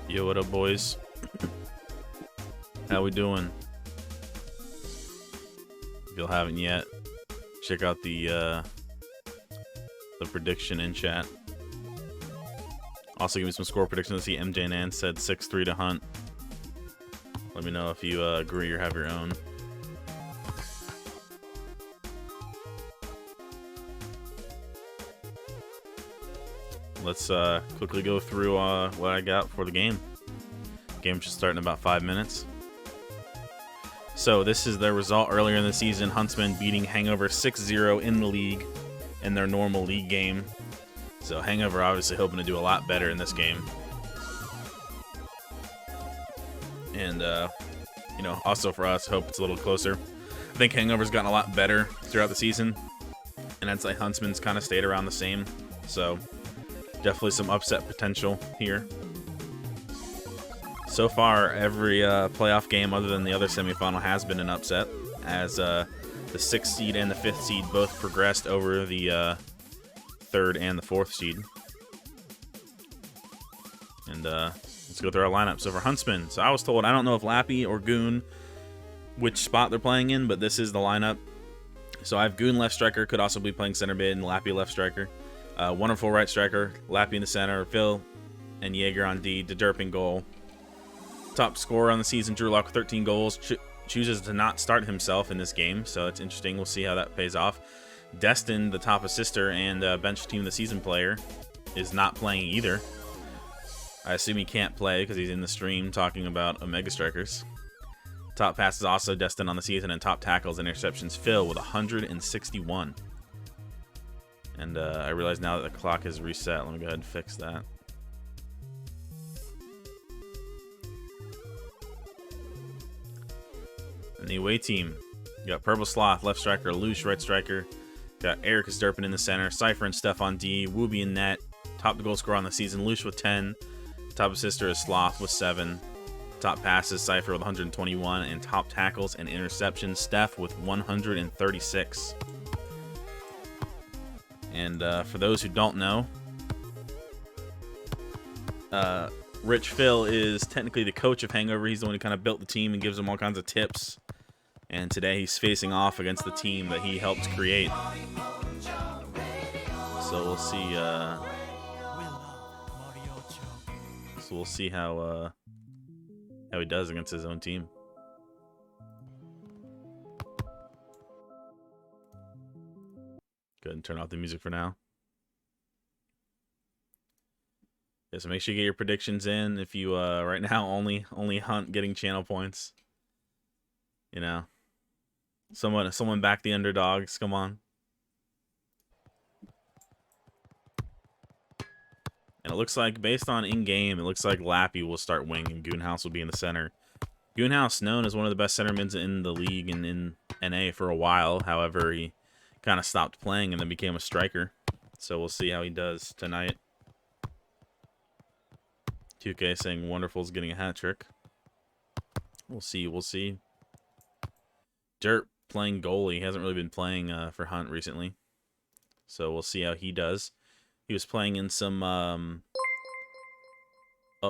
Yo, what up, boys? How we doing? If you haven't yet, check out the prediction in chat. Also, give me some score predictions. I see MJ Nan said 6-3 to Hunt. Let me know if you agree or have your own. Let's quickly go through what I got for the game. Game should start in about 5 minutes. So this is the result earlier in the season. Huntsmen beating Hangover 6-0 in the league in their normal league game. So Hangover obviously hoping to do a lot better in this game. And, you know, also for us, hope it's a little closer. I think Hangover's gotten a lot better throughout the season. And I'd say Huntsman's kind of stayed around the same. So definitely some upset potential here. So far, every playoff game other than the other semifinal has been an upset, as the 6th seed and the 5th seed both progressed over the 3rd and the 4th seed. And let's go through our lineup. So for Huntsmen, so I was told, I don't know if Lappy or Goon, which spot they're playing in, but this is the lineup. So I have Goon left striker, could also be playing center mid, and Lappy left striker. Wonderful right striker, Lappy in the center, Phil and Jaeger on D, DeDerp in goal. Top scorer on the season, Drew Lock with 13 goals, chooses to not start himself in this game, so it's interesting. We'll see how that pays off. Destin, the top assister and bench team of the season player, is not playing either. I assume he can't play because he's in the stream talking about Omega Strikers. Top passes also Destin on the season, and top tackles and interceptions Phil with 161. And I realize now that the clock is reset. Let me go ahead and fix that. And the away team, you got Purple Sloth, left striker, Lush, right striker. Got Eric Durpin in the center, Cypher and Steph on D, Wooby in net. Top goal scorer on the season, Lush with 10. Top assister is Sloth with 7. Top passes, Cypher with 121. And top tackles and interceptions, Steph with 136. And for those who don't know, Rich Phil is technically the coach of Hangover. He's the one who kind of built the team and gives them all kinds of tips. And today he's facing off against the team that he helped create. So we'll see. We'll see how he does against his own team. Go ahead and turn off the music for now. Yeah, so make sure you get your predictions in. If you right now only Hunt getting channel points. You know, someone back the underdogs. Come on. And it looks like, based on in-game, it looks like Lappy will start wing and Goonhouse will be in the center. Goonhouse, known as one of the best centermen in the league and in NA for a while. However, he kind of stopped playing and then became a striker. So we'll see how he does tonight. 2K saying Wonderful's getting a hat trick. We'll see. We'll see. Dirt playing goalie. He hasn't really been playing for Hunt recently. So we'll see how he does. He was playing in some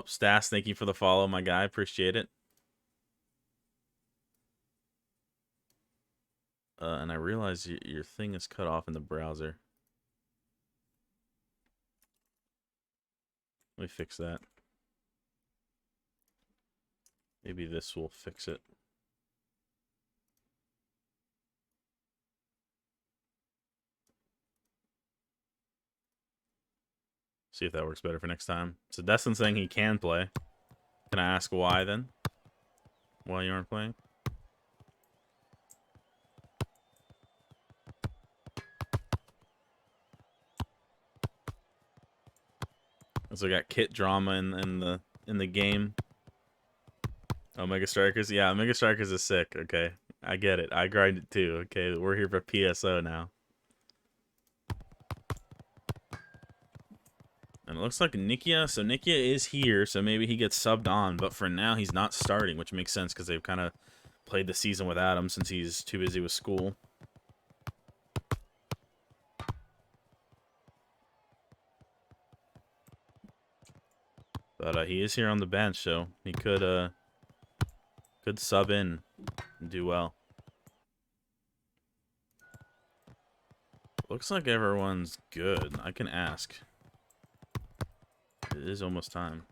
Stas. Thank you for the follow, my guy. Appreciate it. And I realize your thing is cut off in the browser. Let me fix that. Maybe this will fix it. See if that works better for next time. So Destin's saying he can play. Can I ask why then? Why you aren't playing? So we got kit drama in the game. Omega Strikers, yeah, Omega Strikers is sick. Okay, I get it. I grind it too. Okay, we're here for PSO now. And it looks like Nikia. So Nikia is here, so maybe he gets subbed on. But for now, he's not starting, which makes sense because they've kind of played the season without him since he's too busy with school. But he is here on the bench, so he could sub in and do well. Looks like everyone's good. I can ask. It is almost time.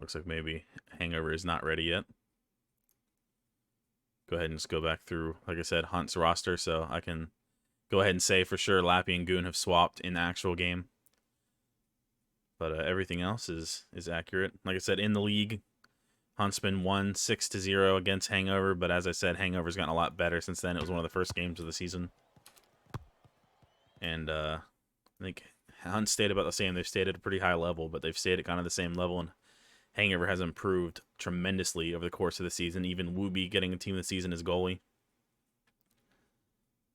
Looks like maybe Hangover is not ready yet. Go ahead and just go back through, like I said, Hunt's roster, so I can go ahead and say for sure Lappy and Goon have swapped in the actual game. But everything else is accurate. Like I said, in the league, Huntsmen won 6-0 against Hangover, but as I said, Hangover's gotten a lot better since then. It was one of the first games of the season. And I think Hunt stayed about the same. They've stayed at a pretty high level, but they've stayed at kind of the same level, and Hangover has improved tremendously over the course of the season. Even Wooby getting a team of the season as goalie.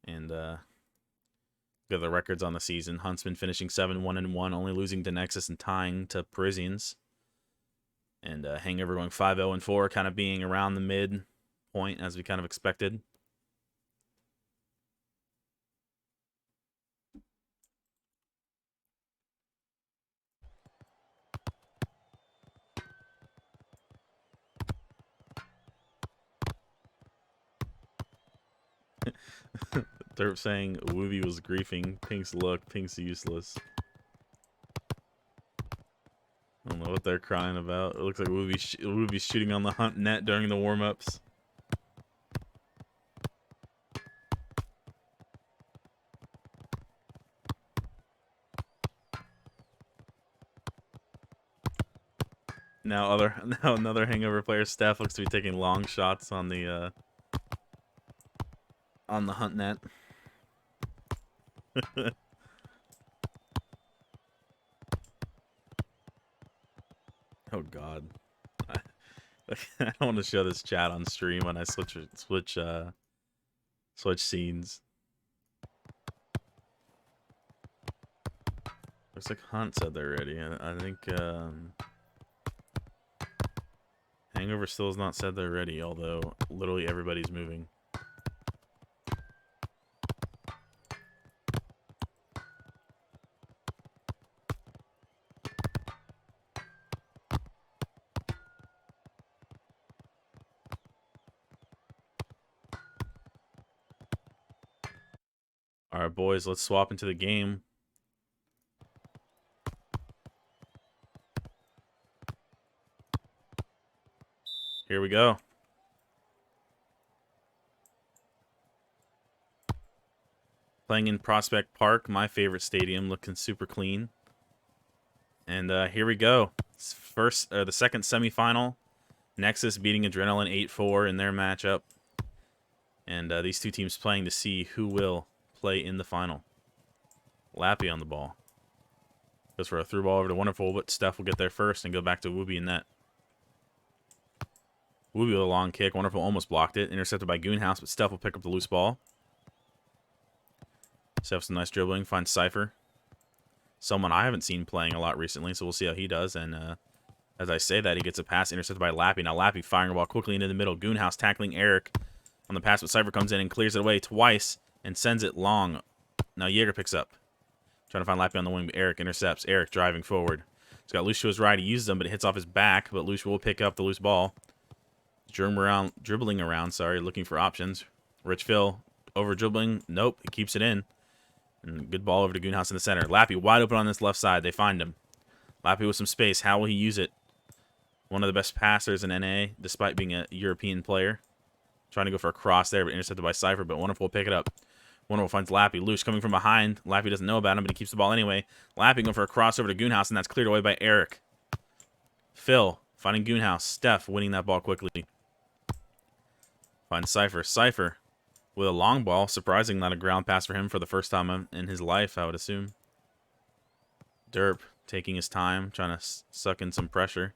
And got the records on the season. Huntsman finishing 7-1-1, only losing to Nexus and tying to Parisians. And Hangover going 5-0-4, kind of being around the mid point as we kind of expected. They're saying Wooby was griefing. Pink's look. Pink's useless. I don't know what they're crying about. It looks like Wooby's shooting on the Hunt net during the warm-ups. Now another Hangover player, Steph, looks to be taking long shots on the Hunt net. Oh God, I don't want to show this chat on stream when I switch scenes. Looks like Hunt said they're ready. I think Hangover still has not said they're ready, although literally everybody's moving. All right, boys, let's swap into the game. Here we go. Playing in Prospect Park, my favorite stadium, looking super clean. And here we go. It's the second semifinal. Nexus beating Adrenaline 8-4 in their matchup. And these two teams playing to see who will play in the final. Lappy on the ball. Goes for a through ball over to Wonderful, but Steph will get there first and go back to Wooby in net. Wooby with a long kick. Wonderful almost blocked it. Intercepted by Goonhouse, but Steph will pick up the loose ball. Steph's some nice dribbling. Finds Cypher. Someone I haven't seen playing a lot recently, so we'll see how he does. And as I say that, he gets a pass intercepted by Lappy. Now Lappy firing a ball quickly into the middle. Goonhouse tackling Eric on the pass, but Cypher comes in and clears it away twice and sends it long. Now Jaeger picks up. Trying to find Lappy on the wing, but Eric intercepts. Eric driving forward. He's got Luce to his right. He uses them, but it hits off his back. But Luce will pick up the loose ball. Dribbling around, looking for options. Rich Phil over dribbling. Nope, he keeps it in. And good ball over to Goonhouse in the center. Lappy wide open on this left side. They find him. Lappy with some space. How will he use it? One of the best passers in NA, despite being a European player. Trying to go for a cross there, but intercepted by Cypher, but Wonderful will pick it up. Wonderful finds Lappy. Loose coming from behind. Lappy doesn't know about him, but he keeps the ball anyway. Lappy going for a cross over to Goonhouse, and that's cleared away by Eric. Phil finding Goonhouse. Steph winning that ball quickly. Finds Cypher. Cypher with a long ball. Surprising, not a ground pass for him for the first time in his life, I would assume. Derp taking his time, trying to suck in some pressure.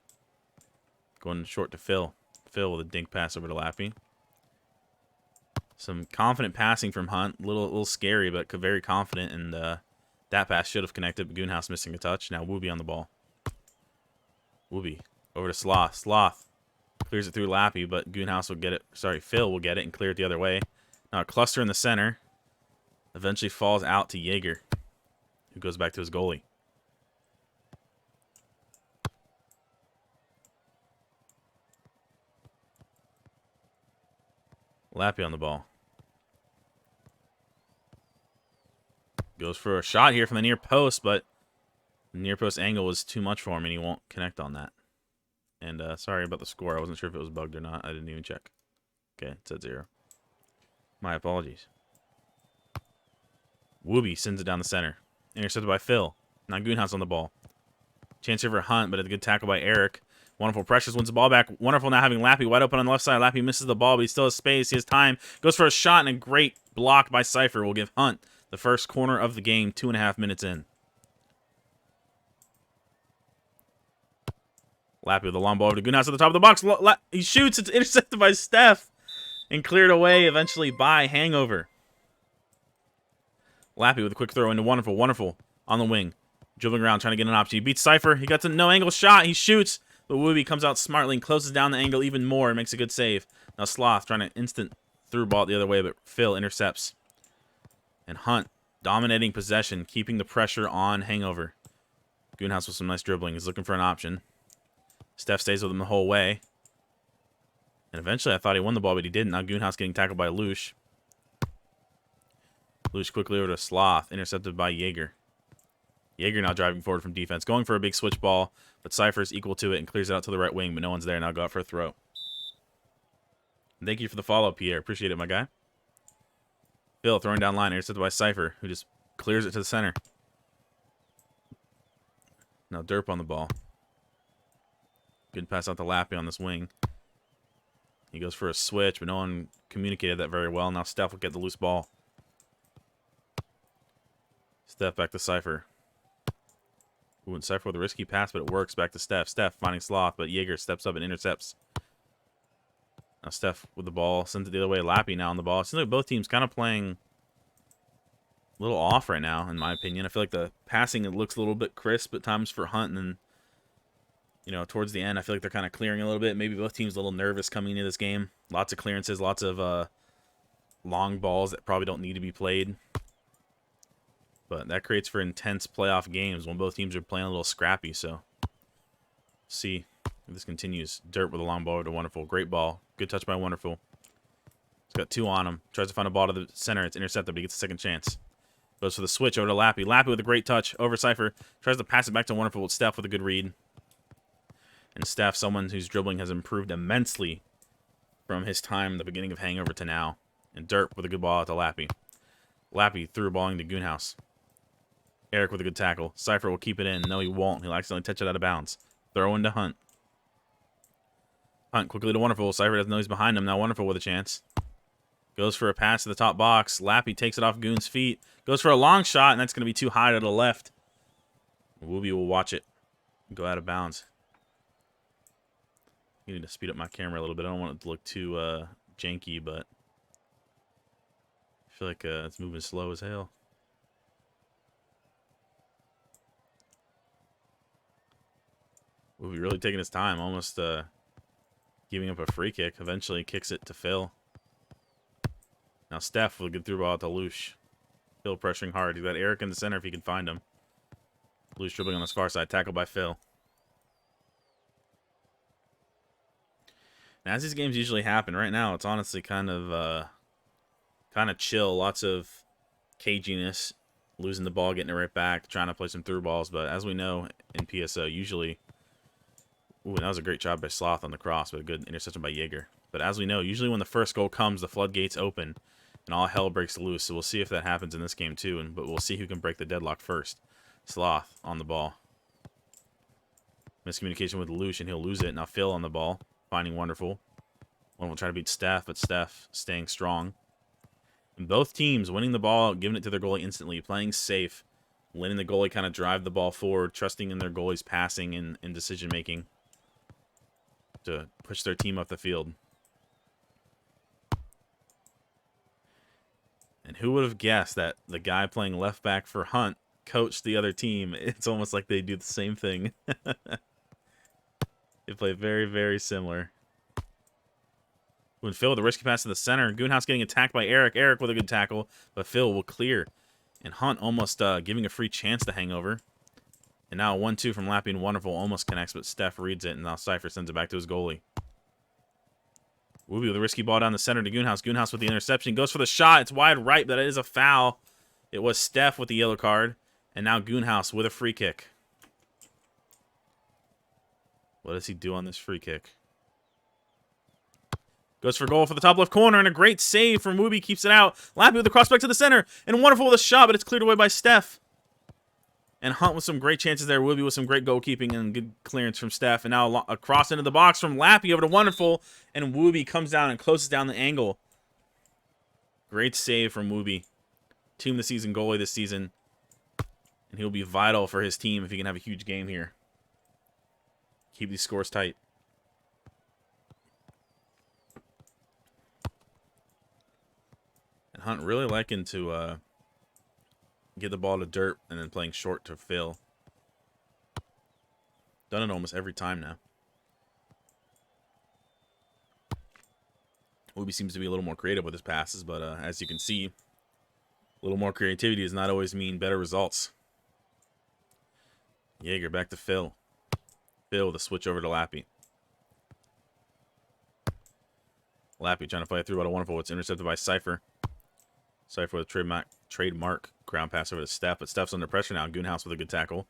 Going short to Phil. Phil with a dink pass over to Lappy. Some confident passing from Hunt. A little scary, but very confident. And that pass should have connected, but Goonhouse missing a touch. Now Wooby on the ball. Wooby over to Sloth. Sloth Clears it through Lappy, but Goonhouse will get it. Sorry, Phil will get it and clear it the other way. Now a cluster in the center. Eventually falls out to Jaeger, who goes back to his goalie. Lappy on the ball. Goes for a shot here from the near post, but the near post angle was too much for him, and he won't connect on that. And sorry about the score. I wasn't sure if it was bugged or not. I didn't even check. Okay, it said 0. My apologies. Wooby sends it down the center. Intercepted by Phil. Now Goonhouse on the ball. Chance here for Hunt, but a good tackle by Eric. Wonderful Precious wins the ball back. Wonderful now having Lappy wide open on the left side. Lappy misses the ball, but he still has space. He has time. Goes for a shot, and a great block by Cypher will give Hunt the first corner of the game, 2.5 minutes in. Lappy with a long ball over to Goonhouse at the top of the box. He shoots. It's intercepted by Steph and cleared away eventually by Hangover. Lappy with a quick throw into Wonderful. Wonderful on the wing. Dribbling around, trying to get an option. He beats Cypher. He got a no-angle shot. He shoots. But Wooby comes out smartly and closes down the angle even more and makes a good save. Now Sloth trying to instant through ball the other way, but Phil intercepts. And Hunt dominating possession, keeping the pressure on Hangover. Goonhouse with some nice dribbling. He's looking for an option. Steph stays with him the whole way. And eventually I thought he won the ball, but he didn't. Now Goonhouse getting tackled by Lush. Lush quickly over to Sloth, intercepted by Jaeger. Jaeger now driving forward from defense, going for a big switch ball, but Cypher's equal to it and clears it out to the right wing, but no one's there. Now go out for a throw. Thank you for the follow, Pierre. Appreciate it, my guy. Phil throwing down line, intercepted by Cypher, who just clears it to the center. Now Derp on the ball. Good pass out to Lappy on this wing. He goes for a switch, but no one communicated that very well. Now Steph will get the loose ball. Steph back to Cypher. Ooh, and Cypher with a risky pass, but it works. Back to Steph. Steph finding Sloth, but Jaeger steps up and intercepts. Now Steph with the ball. Sends it the other way. Lappy now on the ball. It seems like both teams kind of playing a little off right now, in my opinion. I feel like the passing, it looks a little bit crisp at times for Hunt, and then, you know, towards the end, I feel like they're kind of clearing a little bit. Maybe both teams a little nervous coming into this game. Lots of clearances, lots of long balls that probably don't need to be played. But that creates for intense playoff games when both teams are playing a little scrappy. So, see if this continues. Dirt with a long ball over to Wonderful. Great ball. Good touch by Wonderful. He's got 2 on him. Tries to find a ball to the center. It's intercepted, but he gets a second chance. Goes for the switch over to Lappy. Lappy with a great touch over Cypher. Tries to pass it back to Wonderful with Steph with a good read. And Steph, someone whose dribbling has improved immensely from his time at the beginning of Hangover to now. And Dirt with a good ball out to Lappy. Lappy threw balling to Goonhouse. Eric with a good tackle. Cypher will keep it in. No, he won't. He'll accidentally touch it out of bounds. Throw into Hunt. Hunt quickly to Wonderful. Cypher doesn't know he's behind him. Now Wonderful with a chance. Goes for a pass to the top box. Lappy takes it off Goon's feet. Goes for a long shot, and that's going to be too high to the left. Wooby will watch it go out of bounds. I need to speed up my camera a little bit. I don't want it to look too janky, but I feel like it's moving slow as hell. Wooby really taking his time, almost giving up a free kick. Eventually kicks it to Phil. Now Steph with a good through ball to Lush. Phil pressuring hard. He's got Eric in the center if he can find him. Lush dribbling on this far side. Tackled by Phil. Now, as these games usually happen, right now it's honestly kind of chill. Lots of caginess. Losing the ball, getting it right back. Trying to play some through balls. But as we know in PSO, usually... Ooh, that was a great job by Sloth on the cross, but a good interception by Jaeger. But as we know, usually when the first goal comes, the floodgates open, and all hell breaks loose. So we'll see if that happens in this game too, but we'll see who can break the deadlock first. Sloth on the ball. Miscommunication with Lush, and he'll lose it. Now Phil on the ball, finding Wonderful. Wonderful trying to beat Steph, but Steph staying strong. And both teams winning the ball, giving it to their goalie instantly, playing safe, letting the goalie kind of drive the ball forward, trusting in their goalie's passing and decision-making to push their team up the field. And who would have guessed that the guy playing left back for Hunt coached the other team? It's almost like they do the same thing. They play very, very similar. When Phil with a risky pass to the center. Goonhouse getting attacked by Eric. Eric with a good tackle, but Phil will clear. And Hunt almost giving a free chance to Hangover. And now a 1-2 from Lappy and Wonderful almost connects, but Steph reads it, and now Cypher sends it back to his goalie. Wooby with a risky ball down the center to Goonhouse. Goonhouse with the interception. Goes for the shot. It's wide right, but it is a foul. It was Steph with the yellow card. And now Goonhouse with a free kick. What does he do on this free kick? Goes for goal for the top left corner, and a great save from Wooby keeps it out. Lappy with the cross back to the center, and Wonderful with a shot, but it's cleared away by Steph. And Hunt with some great chances there. Wooby with some great goalkeeping and good clearance from Steph. And now a cross into the box from Lappy over to Wonderful, and Wooby comes down and closes down the angle. Great save from Wooby. Team of the season goalie this season. And he'll be vital for his team if he can have a huge game here. Keep these scores tight. And Hunt really liking to get the ball to Derp and then playing short to Phil. Done it almost every time now. Wooby seems to be a little more creative with his passes, but as you can see, a little more creativity does not always mean better results. Jaeger back to Phil. Phil with a switch over to Lappy. Lappy trying to play through, but a Wonderful. It's intercepted by Cypher. Cypher with a trademark ground pass over to Steph, but Steph's under pressure now. Goonhouse with a good tackle,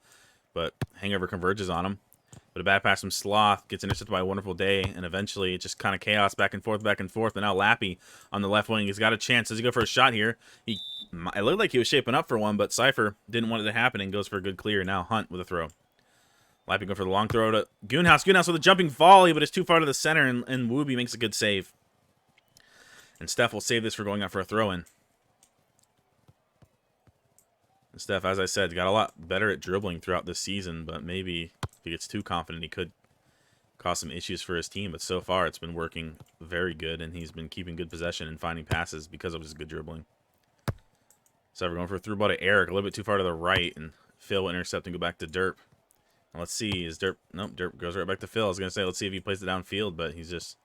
but Hangover converges on him. But a bad pass from Sloth gets intercepted by a Wonderful Day, and eventually it's just kind of chaos back and forth. And now Lappy on the left wing. He's got a chance. Does he go for a shot here? It looked like he was shaping up for one, but Cypher didn't want it to happen and goes for a good clear. Now Hunt with a throw. Lappy going for the long throw to Goonhouse. Goonhouse with a jumping volley, but it's too far to the center, and Wooby makes a good save. And Steph will save this for going out for a throw-in. Steph, as I said, got a lot better at dribbling throughout this season, but maybe if he gets too confident, he could cause some issues for his team. But so far, it's been working very good, and he's been keeping good possession and finding passes because of his good dribbling. So we're going for a through ball to Eric, a little bit too far to the right, and Phil will intercept and go back to Derp. Now let's see, is Derp... Nope, Derp goes right back to Phil. I was going to say, let's see if he plays it downfield, but he's just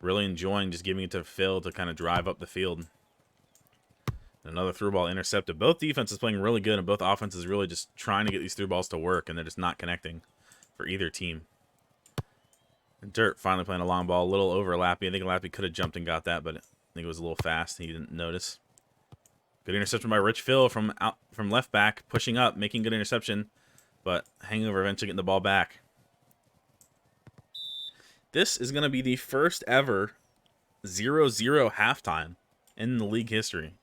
really enjoying just giving it to Phil to kind of drive up the field. Another through ball intercepted. Both defenses playing really good, and both offenses really just trying to get these through balls to work, and they're just not connecting for either team. And Dirt finally playing a long ball, a little over Lappy. I think Lappy could have jumped and got that, but I think it was a little fast. He didn't notice. Good interception by Rich Phil from left back, pushing up, making good interception, but Hangover eventually getting the ball back. This is going to be the first ever 0-0 halftime in the league history.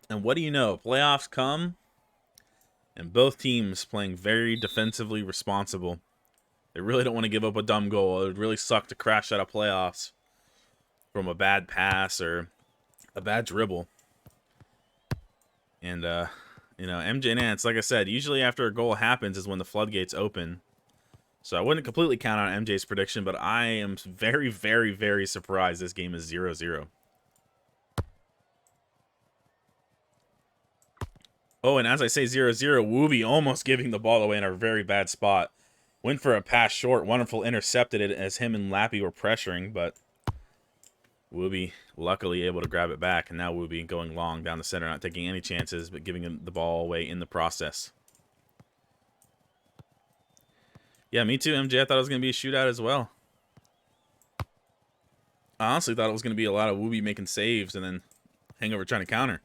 And what do you know? Playoffs come, and both teams playing very defensively responsible. They really don't want to give up a dumb goal. It would really suck to crash out of playoffs from a bad pass or a bad dribble. And, you know, MJ Nance, like I said, usually after a goal happens is when the floodgates open. So I wouldn't completely count on MJ's prediction, but I am very, very, very surprised this game is 0-0. Oh, and as I say 0-0, Wooby almost giving the ball away in a very bad spot. Went for a pass short. Wonderful intercepted it as him and Lappy were pressuring, but Wooby luckily able to grab it back. And now Wooby going long down the center, not taking any chances, but giving the ball away in the process. Yeah, me too, MJ. I thought it was going to be a shootout as well. I honestly thought it was going to be a lot of Wooby making saves and then Hangover trying to counter.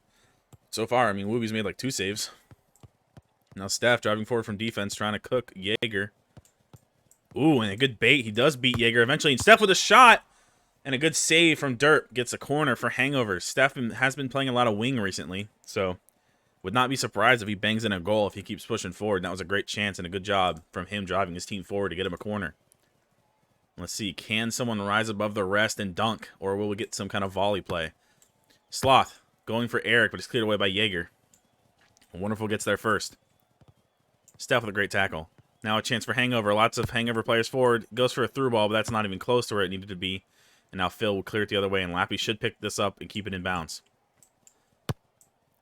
So far, I mean, Wooby's made like 2 saves. Now Steph driving forward from defense, trying to cook Jaeger. Ooh, and a good bait. He does beat Jaeger eventually. And Steph with a shot and a good save from Dirt gets a corner for Hangover. Steph has been playing a lot of wing recently, so would not be surprised if he bangs in a goal if he keeps pushing forward. And that was a great chance and a good job from him driving his team forward to get him a corner. Let's see, can someone rise above the rest and dunk, or will we get some kind of volley play? Sloth going for Eric, but it's cleared away by Jaeger. Wonderful gets there first. Steph with a great tackle. Now a chance for Hangover. Lots of Hangover players forward. Goes for a through ball, but that's not even close to where it needed to be. And now Phil will clear it the other way, and Lappy should pick this up and keep it in bounds.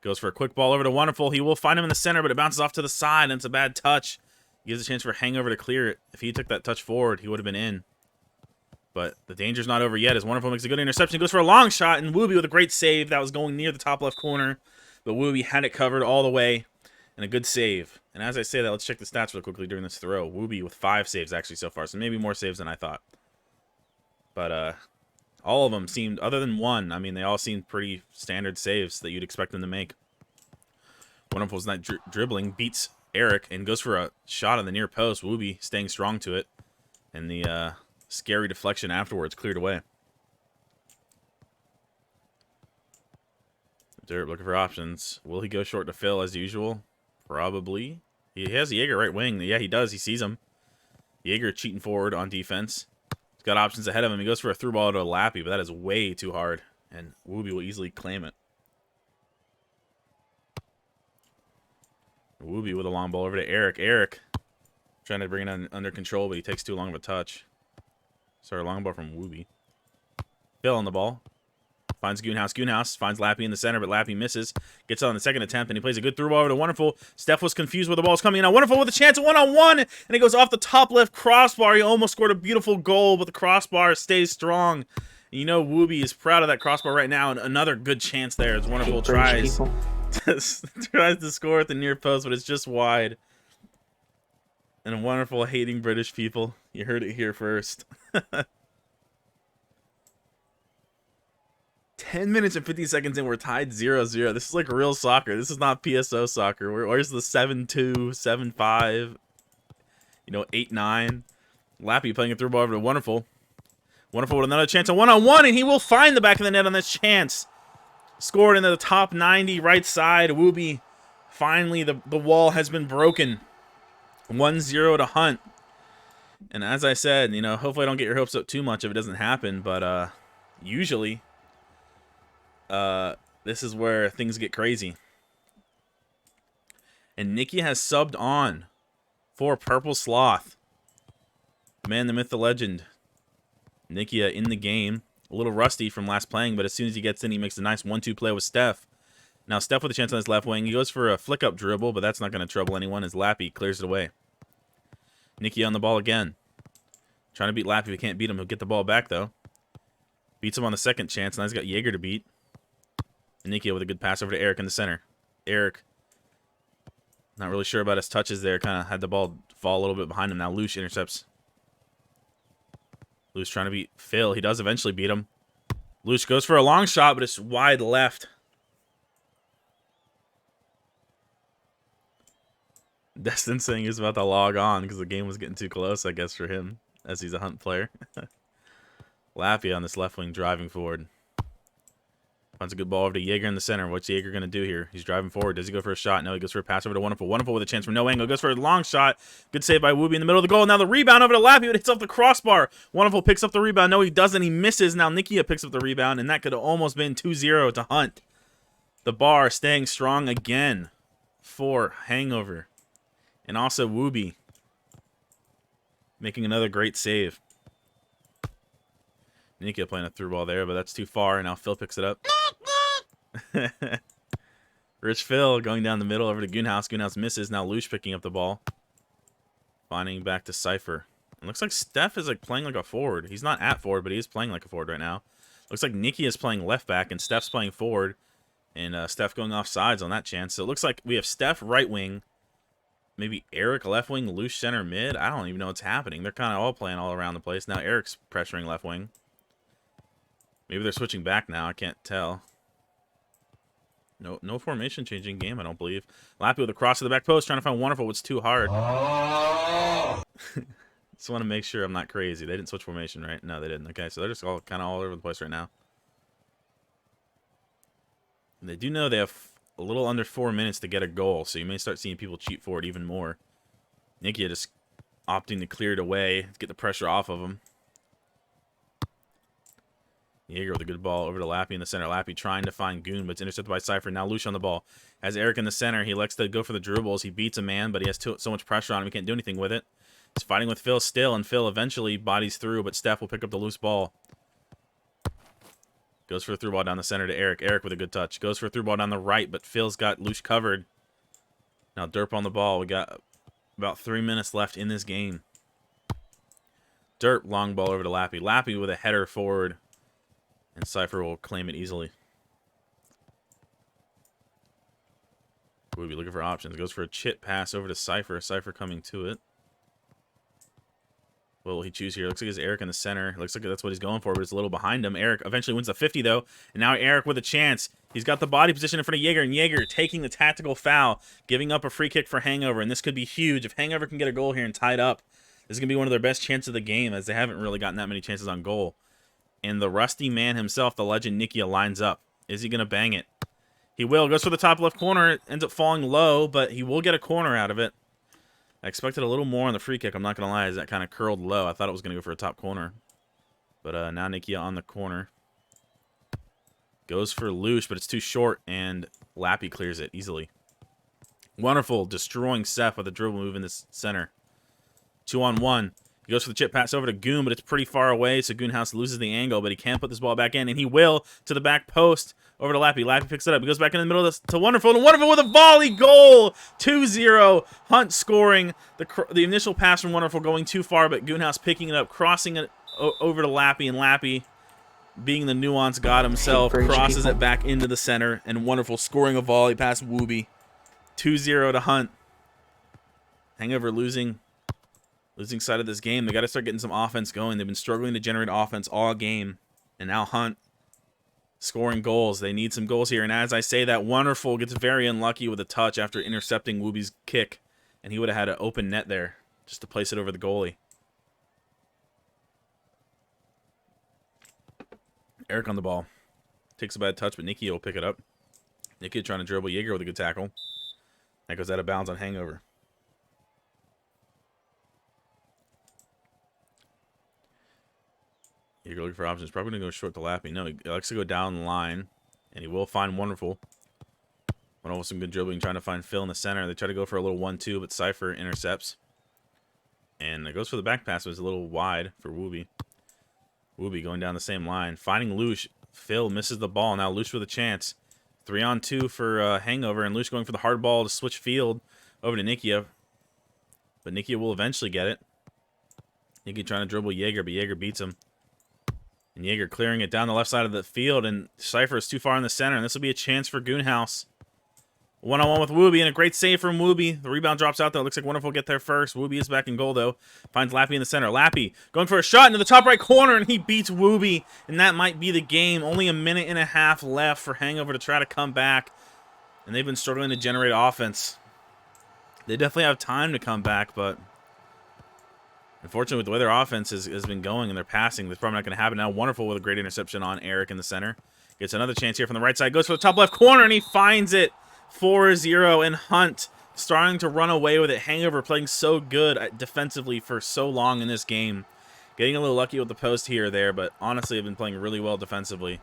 Goes for a quick ball over to Wonderful. He will find him in the center, but it bounces off to the side, and it's a bad touch. Gives a chance for Hangover to clear it. If he took that touch forward, he would have been in. But the danger's not over yet as Wonderful makes a good interception. He goes for a long shot, and Wooby with a great save. That was going near the top left corner. But Wooby had it covered all the way, and a good save. And as I say that, let's check the stats real quickly during this throw. Wooby with 5 saves actually so far, so maybe more saves than I thought. But all of them seemed, other than one, I mean, they all seemed pretty standard saves that you'd expect them to make. Wonderful's not dribbling, beats Eric, and goes for a shot on the near post. Wooby staying strong to it, and the scary deflection afterwards cleared away. Derp looking for options. Will he go short to Phil as usual? Probably. He has Jaeger right wing. Yeah, he does. He sees him. Jaeger cheating forward on defense. He's got options ahead of him. He goes for a through ball to Lappy, but that is way too hard, and Wooby will easily claim it. Wooby with a long ball over to Eric. Eric trying to bring it under control, but he takes too long of a touch. Sorry, long ball from Wooby. Phil on the ball. Finds Goonhouse. Goonhouse finds Lappy in the center, but Lappy misses. Gets on the second attempt, and he plays a good through ball over to Wonderful. Steph was confused where the ball's coming in. Now Wonderful with a chance at one-on-one, and it goes off the top left crossbar. He almost scored a beautiful goal, but the crossbar stays strong. And you know Wooby is proud of that crossbar right now, and another good chance there as Wonderful tries to score at the near post, but it's just wide. And Wonderful hating British people. You heard it here first. 10 minutes and 50 seconds in, we're tied 0-0. This is like real soccer. This is not PSO soccer. Where's the 7-2, 7-5, 8-9? Lappy playing a through ball over to Wonderful. Wonderful with another chance, a one-on-one, and he will find the back of the net on this chance. Scored into the top 90, right side. Wooby, finally, the wall has been broken. 1-0 to Hunt. And as I said, hopefully I don't get your hopes up too much if it doesn't happen, but usually this is where things get crazy. And Nikki has subbed on for Purple Sloth. Man, the myth, the legend. Nikia in the game. A little rusty from last playing, but as soon as he gets in, he makes a nice 1-2 play with Steph. Now Steph with a chance on his left wing. He goes for a flick-up dribble, but that's not going to trouble anyone as Lappy clears it away. Nikia on the ball again. Trying to beat Lappy. If he can't beat him, he'll get the ball back, though. Beats him on the second chance. Now he's got Jaeger to beat. And Nikia with a good pass over to Eric in the center. Eric, not really sure about his touches there. Kind of had the ball fall a little bit behind him. Now Lush intercepts. Lush trying to beat Phil. He does eventually beat him. Lush goes for a long shot, but it's wide left. Destin saying he's about to log on because the game was getting too close, I guess, for him, as he's a Hunt player. Lappy on this left wing driving forward. Finds a good ball over to Jaeger in the center. What's Jaeger going to do here? He's driving forward. Does he go for a shot? No, he goes for a pass over to Wonderful. Wonderful with a chance from no angle. Goes for a long shot. Good save by Wooby in the middle of the goal. Now the rebound over to Lappy, but it hits off the crossbar. Wonderful picks up the rebound. No, he doesn't. He misses. Now Nikia picks up the rebound, and that could have almost been 2-0 to Hunt. The bar staying strong again for Hangover. And also Wooby making another great save. Nikia playing a through ball there, but that's too far, and now Phil picks it up. Rich Phil going down the middle over to Goonhouse. Goonhouse misses. Now Lush picking up the ball. Finding back to Cypher. It looks like Steph is playing like a forward. He's not at forward, but he is playing like a forward right now. Looks like Nikki is playing left back, and Steph's playing forward. And Steph going off sides on that chance. So it looks like we have Steph right wing. Maybe Eric left wing, Lush center mid. I don't even know what's happening. They're kind of all playing all around the place. Now Eric's pressuring left wing. Maybe they're switching back now. I can't tell. No formation changing game, I don't believe. Lappy with a cross to the back post, trying to find Wonderful. What's too hard. Just want to make sure I'm not crazy. They didn't switch formation, right? No, they didn't. Okay, so they're just all kind of all over the place right now. And they do know they have a little under 4 minutes to get a goal, so you may start seeing people cheat for it even more. Nikia just opting to clear it away to get the pressure off of him. Jaeger with a good ball over to Lappy in the center. Lappy trying to find Goon, but it's intercepted by Cypher. Now Lush on the ball. Has Eric in the center. He likes to go for the dribbles. He beats a man, but he has so much pressure on him. He can't do anything with it. He's fighting with Phil still, and Phil eventually bodies through, but Steph will pick up the loose ball. Goes for a through ball down the center to Eric. Eric with a good touch. Goes for a through ball down the right, but Phil's got Lush covered. Now Derp on the ball. We got About 3 minutes left in this game. Derp, long ball over to Lappy. Lappy with a header forward. And Cypher will claim it easily. We'll be looking for options. Goes for a chit pass over to Cypher. Cypher coming to it. What will he choose here? Looks like it's Eric in the center. Looks like that's what he's going for, but it's a little behind him. Eric eventually wins the 50, though. And now Eric with a chance. He's got the body position in front of Jaeger, and Jaeger taking the tactical foul, giving up a free kick for Hangover. And this could be huge. If Hangover can get a goal here and tie it up, this is going to be one of their best chances of the game, as they haven't really gotten that many chances on goal. And the rusty man himself, the legend Nikia, lines up. Is he going to bang it? He will. Goes for the top left corner. Ends up falling low, but he will get a corner out of it. I expected a little more on the free kick, I'm not going to lie, as that kind of curled low. I thought it was going to go for a top corner. But now Nikia on the corner. Goes for Loosh, but it's too short, and Lappy clears it easily. Wonderful, destroying Seth with a dribble move in the center. 2-on-1. He goes for the chip pass over to Goon, but it's pretty far away, so Goonhouse loses the angle, but he can't put this ball back in, and he will to the back post over to Lappy. Lappy picks it up. He goes back in the middle of this to Wonderful, and Wonderful with a volley goal! 2-0. Hunt scoring. The initial pass from Wonderful going too far, but Goonhouse picking it up, crossing it over to Lappy, and Lappy, being the nuance god himself, crosses it back into the center, and Wonderful scoring a volley past Wooby. 2-0 to Hunt. Hangover losing side of this game. They got to start getting some offense going. They've been struggling to generate offense all game. And now Hunt scoring goals. They need some goals here. And as I say that, Wonderful gets very unlucky with a touch after intercepting Wooby's kick. And he would have had an open net there just to place it over the goalie. Eric on the ball. Takes a bad touch, but Nikia will pick it up. Nikia trying to dribble Jaeger with a good tackle. That goes out of bounds on Hangover. Jaeger looking for options. Probably going to go short to Lappy. No, he likes to go down the line. And he will find Wonderful. Wonderful with some good dribbling, trying to find Phil in the center. They try to go for a little 1-2, but Cypher intercepts. And it goes for the back pass, but it's a little wide for Wooby. Wooby going down the same line. Finding Loosh. Phil misses the ball. Now Loosh with a chance. 3-on-2 for Hangover. And Loosh going for the hard ball to switch field over to Nikia. But Nikia will eventually get it. Nikia trying to dribble Jaeger, but Jaeger beats him. And Jaeger clearing it down the left side of the field, and Cypher is too far in the center, and this will be a chance for Goonhouse. One-on-one with Wooby, and a great save from Wooby. The rebound drops out, though. It looks like Wonderful will get there first. Wooby is back in goal, though. Finds Lappy in the center. Lappy going for a shot into the top right corner, and he beats Wooby, and that might be the game. Only a minute and a half left for Hangover to try to come back, and they've been struggling to generate offense. They definitely have time to come back, but unfortunately, with the way their offense has been going and their passing, that's probably not going to happen now. Wonderful with a great interception on Eric in the center. Gets another chance here from the right side. Goes for the top left corner, and he finds it. 4-0, and Hunt starting to run away with it. Hangover playing so good defensively for so long in this game. Getting a little lucky with the post here or there, but honestly, have been playing really well defensively.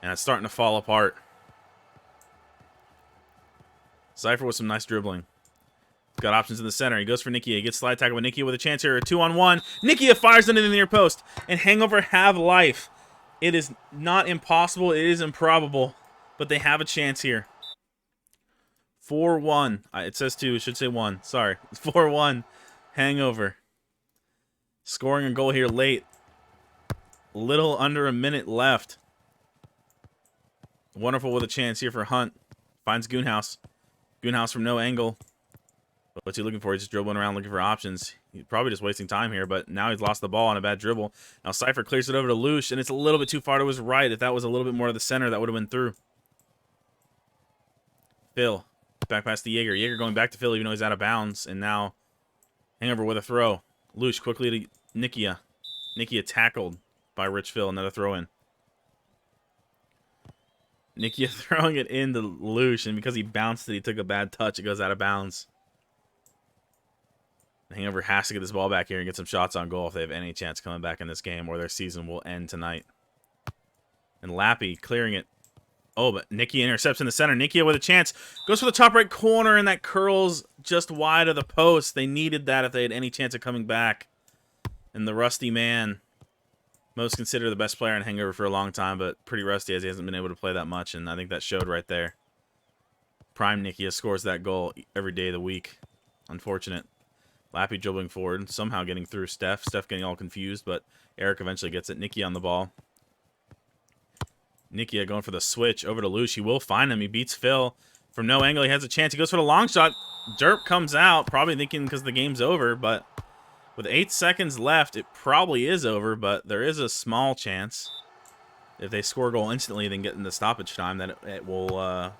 And it's starting to fall apart. Cypher with some nice dribbling. Got options in the center. He goes for Nikia. He gets slide tackle with Nikia with a chance here. A 2-on-1. Nikia fires into the near post. And Hangover have life. It is not impossible. It is improbable. But they have a chance here. 4-1. It says 2. It should say 1. Sorry. 4-1. Hangover. Scoring a goal here late. Little under a minute left. Wonderful with a chance here for Hunt. Finds Goonhouse. Goonhouse from no angle. What's he looking for? He's just dribbling around looking for options. He's probably just wasting time here, but now he's lost the ball on a bad dribble. Now Cypher clears it over to Loosh, and it's a little bit too far to his right. If that was a little bit more to the center, that would have been through. Phil. Back past the Jaeger. Jaeger going back to Phil even though he's out of bounds. And now Hangover with a throw. Loosh quickly to Nikia. Nikia tackled by Rich Phil. Another throw in. Nikia throwing it into Loosh, and because he bounced it, he took a bad touch. It goes out of bounds. Hangover has to get this ball back here and get some shots on goal if they have any chance coming back in this game, or their season will end tonight. And Lappy clearing it. Oh, but Nikia intercepts in the center. Nikia with a chance. Goes for the top right corner, and that curls just wide of the post. They needed that if they had any chance of coming back. And the rusty man, most considered the best player in Hangover for a long time, but pretty rusty as he hasn't been able to play that much, and I think that showed right there. Prime Nikia scores that goal every day of the week. Unfortunate. Lappy dribbling forward, somehow getting through Steph. Steph getting all confused, but Eric eventually gets it. Nicky on the ball. Nicky going for the switch over to Luce. He will find him. He beats Phil. From no angle, he has a chance. He goes for the long shot. Derp comes out, probably thinking because the game's over, but with 8 seconds left, it probably is over, but there is a small chance. If they score a goal instantly, then get into stoppage time, that it will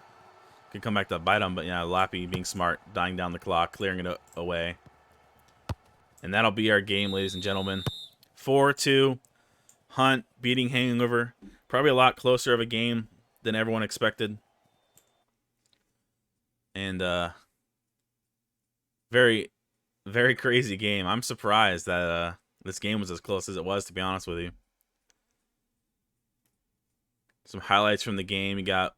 could come back to bite them. But yeah, Lappy being smart, dying down the clock, clearing it away. And that'll be our game, ladies and gentlemen. 4-2. Hunt beating Hangover. Probably a lot closer of a game than everyone expected. And very, very crazy game. I'm surprised that this game was as close as it was, to be honest with you. Some highlights from the game. You got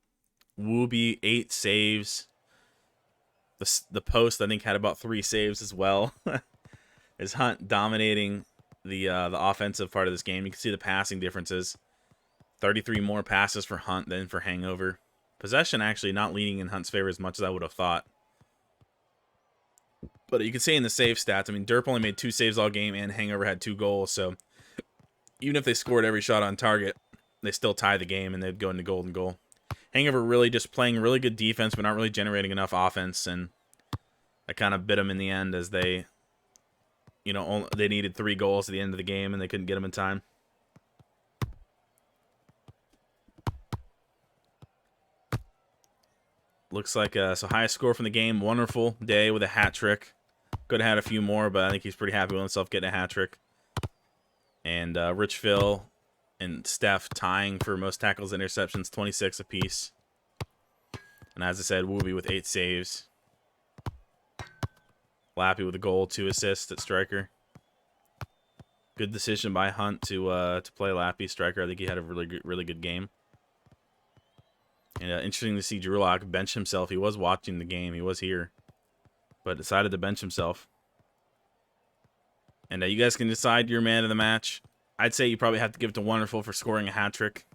Wooby, 8 saves. The post, I think, had about 3 saves as well. Is Hunt dominating the offensive part of this game. You can see the passing differences. 33 more passes for Hunt than for Hangover. Possession actually not leaning in Hunt's favor as much as I would have thought. But you can see in the save stats, I mean, Derp only made 2 saves all game, and Hangover had 2 goals. So even if they scored every shot on target, they still tie the game, and they'd go into golden goal. Hangover really just playing really good defense, but not really generating enough offense, and that kind of bit them in the end as they, you know, they needed 3 goals at the end of the game, and they couldn't get them in time. Looks like so highest score from the game. Wonderful day with a hat trick. Could have had a few more, but I think he's pretty happy with himself getting a hat trick. And Rich Phil and Steph tying for most tackles and interceptions, 26 apiece. And as I said, Wooby with 8 saves. Lappy with a goal, 2 assists at striker. Good decision by Hunt to play Lappy striker. I think he had a really good game. And interesting to see Drulak bench himself. He was watching the game. He was here. But decided to bench himself. And you guys can decide your man of the match. I'd say you probably have to give it to Wonderful for scoring a hat trick.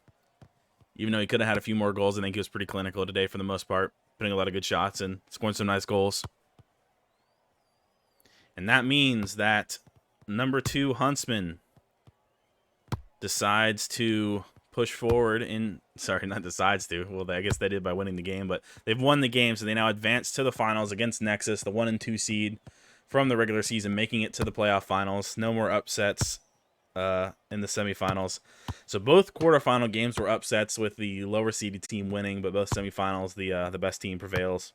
Even though he could have had a few more goals, I think he was pretty clinical today for the most part. Putting a lot of good shots and scoring some nice goals. And that means that number 2 Huntsman decides to push forward in... Sorry, not decides to. Well, I guess they did by winning the game, but they've won the game, so they now advance to the finals against Nexus, the 1 and 2 seed from the regular season, making it to the playoff finals. No more upsets in the semifinals. So both quarterfinal games were upsets with the lower seeded team winning, but both semifinals, the best team prevails.